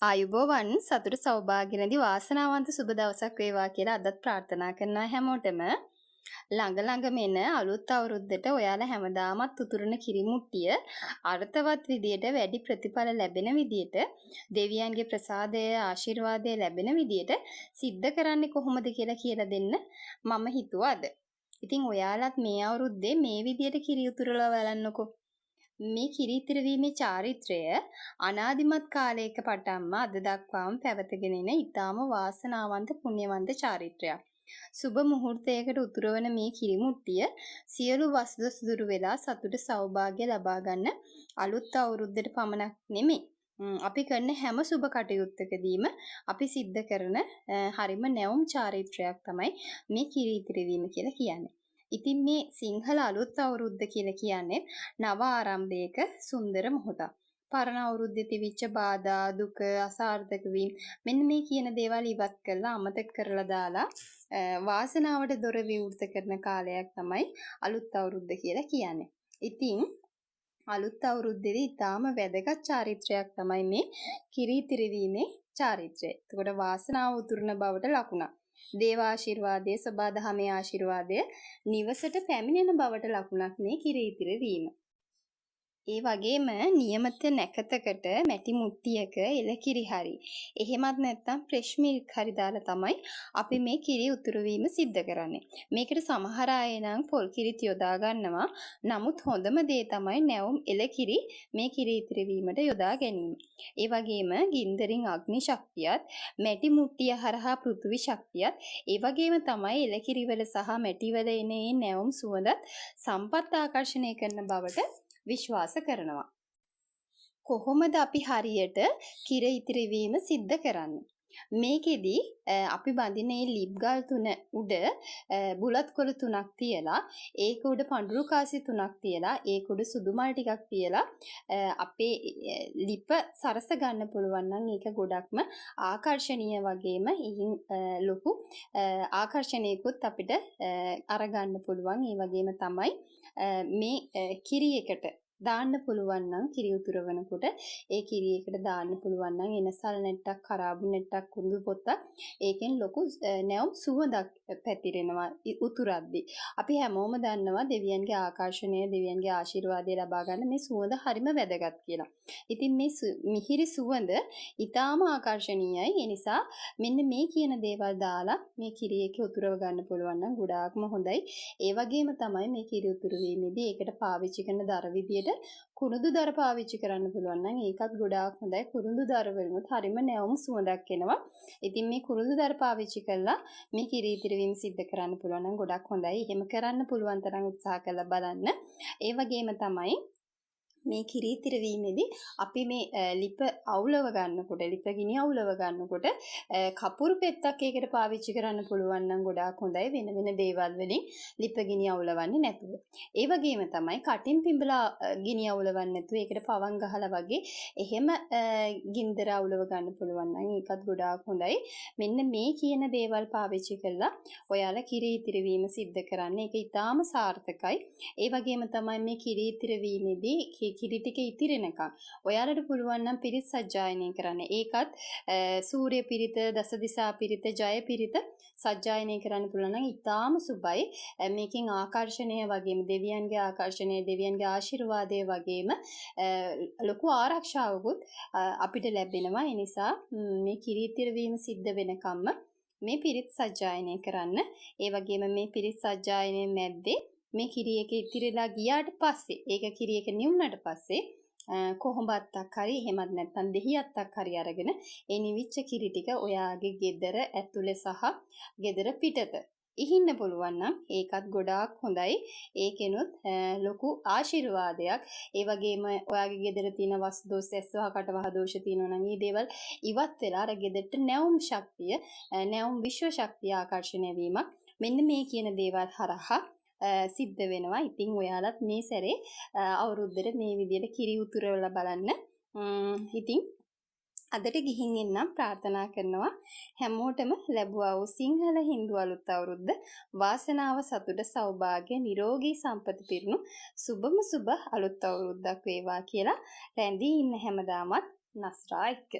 ආයුබෝවන් සතුට සෞභාග්‍ය නැති වාසනාවන්ත සුබ දවසක් වේවා කියලා අදත් ප්‍රාර්ථනා කරනවා හැමෝටම. ළඟ ළඟම එන අලුත් අවුරුද්දට ඔයාලා හැමදාමත් උතුරන කිරිමුට්ටිය අර්ථවත් විදියට වැඩි ප්‍රතිඵල ලැබෙන විදියට දෙවියන්ගේ ප්‍රසාදය ආශිර්වාදය ලැබෙන විදියට සිද්ධ කරන්නේ කොහොමද කියලා දෙන්න මම හිතුවා අද. ඉතින් ඔයාලත් මේ අවුරුද්දේ මේ විදියට කිරි උතුරලා බලන්නකෝ. මේ කිරි ඉතිරවීමේ චාරිත්‍රය අනාදිමත් කාලයක පටන්ම අද දක්වාම පැවතගෙන එන ඊටාම වාසනාවන්ත පුණ්‍යවන්ත චාරිත්‍රයක්. සුබ මුහුර්තයකට උතුරවන මේ කිරිමුට්ටිය සියලු වස්තු දුරු වෙලා සතුට සෞභාග්‍ය ලබා ගන්න අලුත් අවුරුද්දට පමණක් නෙමෙයි. අපි කරන හැම සුබ කටයුත්තකදීම අපි සිද්ධ කරන හරිම නැවුම් චාරිත්‍රයක් තමයි මේ කිරි ඉතිරවීම කියලා කියන්නේ. ඉතින් මේ සිංහල අලුත් අවුරුද්ද කියලා කියන්නේ නව ආරම්භයක සුන්දර මොහොතක්. පරණ අවුරුද්දේ තිබිච්ච බාධා, දුක, අසාර්ථක වීම මෙන්න මේ කියන දේවල් ඉවත් කරලා අමතක කරලා දාලා වාසනාවට දොර විවෘත කරන කාලයක් තමයි අලුත් අවුරුද්ද කියලා කියන්නේ. ඉතින් අලුත් අවුරුද්දේදී ඊටාම වැදගත් චාරිත්‍රයක් තමයි මේ කිරි ඉතිරවීමේ චාරිත්‍රය. එතකොට වාසනාව උතුරන බවට ලකුණක්. දේව ආශිර්වාදයේ සබාදහමේ ආශිර්වාදය නිවසට පැමිණෙන බවට ලකුණක් මේ කිරි ඉතිරවීම. ඒ වගේම નિયમિત නැකතකට මැටි මුට්ටියක එලකිරි හරි එහෙමත් නැත්නම් ෆ්‍රෙෂ් මිල්ක් හරි දාලා තමයි අපි මේ කිරි උතුරවීම සිද්ධ කරන්නේ. මේකට සමහර අය නම් පොල් කිරිත් යොදා ගන්නවා. නමුත් හොඳම දේ තමයි නැවුම් එලකිරි මේ කිරි ඉතිරවීමට යොදා ගැනීම. ඒ වගේම ගින්දරින් අග්නි ශක්තියත් මැටි මුට්ටිය හරහා පෘථිවි ශක්තියත් ඒ වගේම තමයි එලකිරි වල සහ මැටි වල එන නැවුම් සුවඳත් සම්පත් ආකර්ෂණය කරන බවට විශ්වාස කරනවා. කොහොමද අපි හරියට කිරි ඉතිරවීම සිද්ධ කරන්නේ? මේකෙදි අපි බඳින මේ ලිප් ගල් තුන උඩ බුලත් කොළ තුනක් තියලා ඒක උඩ පඳුරු කාසි තුනක් තියලා ඒක උඩ සුදු මල් ටිකක් තියලා අපේ ලිප සරස ගන්න පුළුවන් නම් ඒක ගොඩක්ම ආකර්ෂණීය වගේම ඉහින් ලොකු ආකර්ෂණයකුත් අපිට අරගන්න පුළුවන්. ඒ වගේම තමයි මේ කිරි එකට දාන්න පුළුවන් නම් කිරි උතුරවනකොට ඒ කිරි එකට දාන්න පුළුවන් නම් එනසල් නැට්ටක් කරාබු නැට්ටක් කුඳු පොත්තක් ඒකෙන් ලොකු නැවුම් සුවඳක් පැතිරෙනවා උතුරද්දී. අපි හැමෝම දන්නවා දෙවියන්ගේ ආකර්ෂණය දෙවියන්ගේ ආශිර්වාදය ලබා ගන්න මේ සුවඳ හරිම වැදගත් කියලා. ඉතින් මේ මිහිරි සුවඳ ඊටාම ආකර්ෂණීයයි. ඒ නිසා මෙන්න මේ කියන දේවල් දාලා මේ කිරි එකේ උතුරව ගන්න පුළුවන් නම් ගොඩාක්ම හොඳයි. ඒ වගේම තමයි මේ කිරි උතුරවීමේදී ඒකට පාවිච්චි කරන දර විදියට කුරුඳු දර පාවිච්චි කරන්න පුළුවන් නම් ඒකත් ගොඩාක් හොඳයි. කුරුඳු දර වලිනුත් හරිම නැවුම් සුවඳක් එනවා. ඉතින් මේ කුරුඳු දර පාවිච්චි කළා මේ කිරි ඉතිරවීම සිද්ධ කරන්න පුළුවන් නම් ගොඩක් හොඳයි. එහෙම කරන්න පුළුවන් තරම් උත්සාහ කරලා බලන්න. ඒ වගේම තමයි මේ කිරි ඉතිරවීමේදී අපි මේ ලිප අවුලව ගන්නකොට ලිප ගිනි අවුලව ගන්නකොට කපුරු පෙත්තක් ඒකට පාවිච්චි කරන්න පුළුවන් නම් ගොඩාක් හොඳයි. වෙන වෙන දේවල් වලින් ලිප ගිනි අවුලවන්නේ නැතුව. ඒ වගේම තමයි කටින් පිඹලා ගිනි අවුලවන්නේ නැතුව ඒකට පවන් ගහලා වගේ එහෙම ගින්දර අවුලව ගන්න පුළුවන් නම් ඒකත් ගොඩාක් හොඳයි. මෙන්න මේ කියන දේවල් පාවිච්චි කළා ඔයාලා කිරි ඉතිරවීම සිද්ධ කරන්න. ඒක ඊටාම සාර්ථකයි. ඒ වගේම තමයි මේ කිරි ඉතිරවීමේදී කිරි ටික ඉතිරෙනකම් ඔයාලට පුළුවන් නම් පිරිත් සජ්ජායනය කරන්න. ඒකත් සූර්ය පිරිත, දසදිසා පිරිත, ජය පිරිත සජ්ජායනය කරන්න පුළුවන් නම් ඊටාම සුබයි. මේකෙන් ආකර්ෂණය වගේම දෙවියන්ගේ ආකර්ෂණය, දෙවියන්ගේ ආශිර්වාදය වගේම ලොකු ආරක්ෂාවකුත් අපිට ලැබෙනවා. ඒ නිසා මේ කිරි ඉතිරවීම සිද්ධ වෙනකම්ම මේ පිරිත් සජ්ජායනය කරන්න. ඒ වගේම මේ පිරිත් සජ්ජායනයේ මැද්දේ මේ කිරි එක ඉතිරිලා ගියාට පස්සේ ඒක කිරි එක නිවුනට පස්සේ කොහොඹත්තක් හරි එහෙමත් නැත්නම් දෙහියත්තක් හරි අරගෙන ඒ නිවිච්ච කිරි ටික ඔයාගේ ගෙදර ඇතුලේ සහ ගෙදර පිටත ඉහින්න පුළුවන් නම් ඒකත් ගොඩාක් හොඳයි. ඒකෙනුත් ලොකු ආශිර්වාදයක්. ඒ වගේම ඔයාගේ ගෙදර තියෙන වස් දෝෂ ඇස්වහ කටවහ දෝෂ තියෙනවා නම් මේ දේවල් ඉවත් වෙලා අර ගෙදරට නැවුම් ශක්තිය නැවුම් විශ්ව ශක්තිය ආකර්ෂණය වීමක් මෙන්න මේ කියන දේවල් හරහා සිද්ධ වෙනවා. ඉතින් ඔයාලත් මේ සැරේ අවුරුද්දට මේ විදිහට කිරි උතුරවලා බලන්න. ඉතින් අදට ගිහින් එන්නම් ප්‍රාර්ථනා කරනවා හැමෝටම ලැබුවා වූ සිංහල හින්දු අලුත් අවුරුද්ද වාසනාව සතුට සෞභාග්‍ය නිරෝගී සම්පත පිරුණු සුබම සුබ අලුත් අවුරුද්දක් වේවා කියලා රැඳී ඉන්න හැමදාමත් නස්රා එක්ක